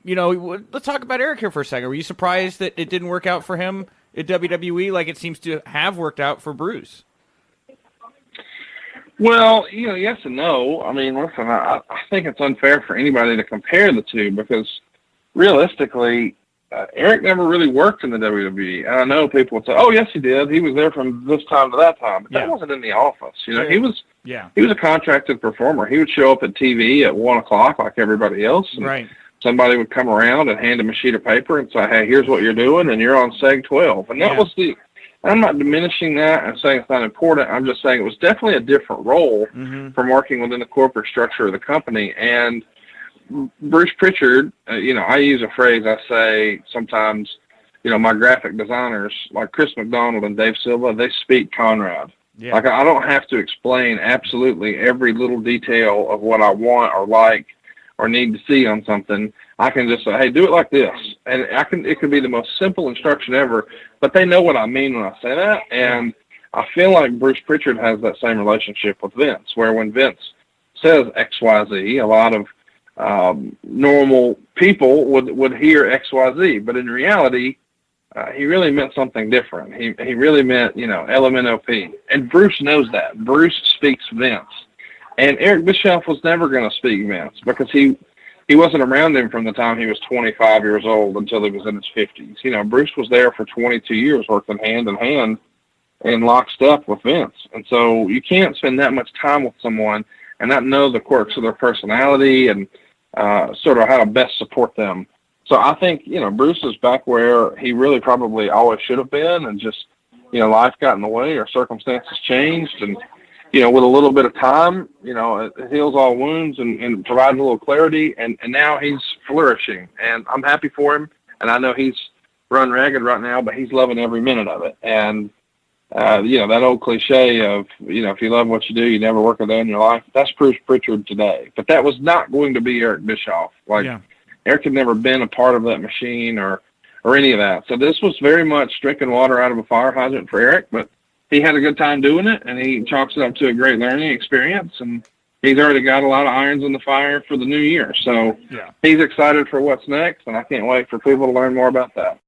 let's talk about Eric here for a second. Were you surprised that it didn't work out for him at WWE like it seems to have worked out for Bruce? Well, yes and no. I mean, listen, I think it's unfair for anybody to compare the two because realistically, Eric never really worked in the WWE. And I know people would say, "Oh, yes, he did. He was there from this time to that time," but that wasn't in the office. He was a contracted performer. He would show up at TV at 1:00 like everybody else. Right. Somebody would come around and hand him a sheet of paper and say, "Hey, here's what you're doing, and you're on seg 12." And that was I'm not diminishing that and saying it's not important. I'm just saying it was definitely a different role from working within the corporate structure of the company. And Bruce Prichard, I use a phrase I say sometimes, my graphic designers like Chris McDonald and Dave Silva, they speak Conrad. Yeah. Like I don't have to explain absolutely every little detail of what I want or like or need to see on something. I can just say, "Hey, do it like this." And it could be the most simple instruction ever, but they know what I mean when I say that. And I feel like Bruce Prichard has that same relationship with Vince, where when Vince says XYZ, a lot of normal people would hear XYZ, but in reality, he really meant something different. He really meant, LMNOP. And Bruce knows that. Bruce speaks Vince. And Eric Bischoff was never going to speak Vince because he wasn't around him from the time he was 25 years old until he was in his 50s. Bruce was there for 22 years working hand in hand and lockstep with Vince. And so you can't spend that much time with someone and not know the quirks of their personality and sort of how to best support them. So I think, Bruce is back where he really probably always should have been, and just, life got in the way or circumstances changed. And, with a little bit of time, it heals all wounds and provides a little clarity. And now he's flourishing, and I'm happy for him. And I know he's run ragged right now, but he's loving every minute of it. And, that old cliche of, if you love what you do, you never work a day in your life. That's Bruce Prichard today. But that was not going to be Eric Bischoff. Eric had never been a part of that machine or any of that. So this was very much drinking water out of a fire hydrant for Eric, but he had a good time doing it, and he chalks it up to a great learning experience. And he's already got a lot of irons in the fire for the new year. So he's excited for what's next, and I can't wait for people to learn more about that.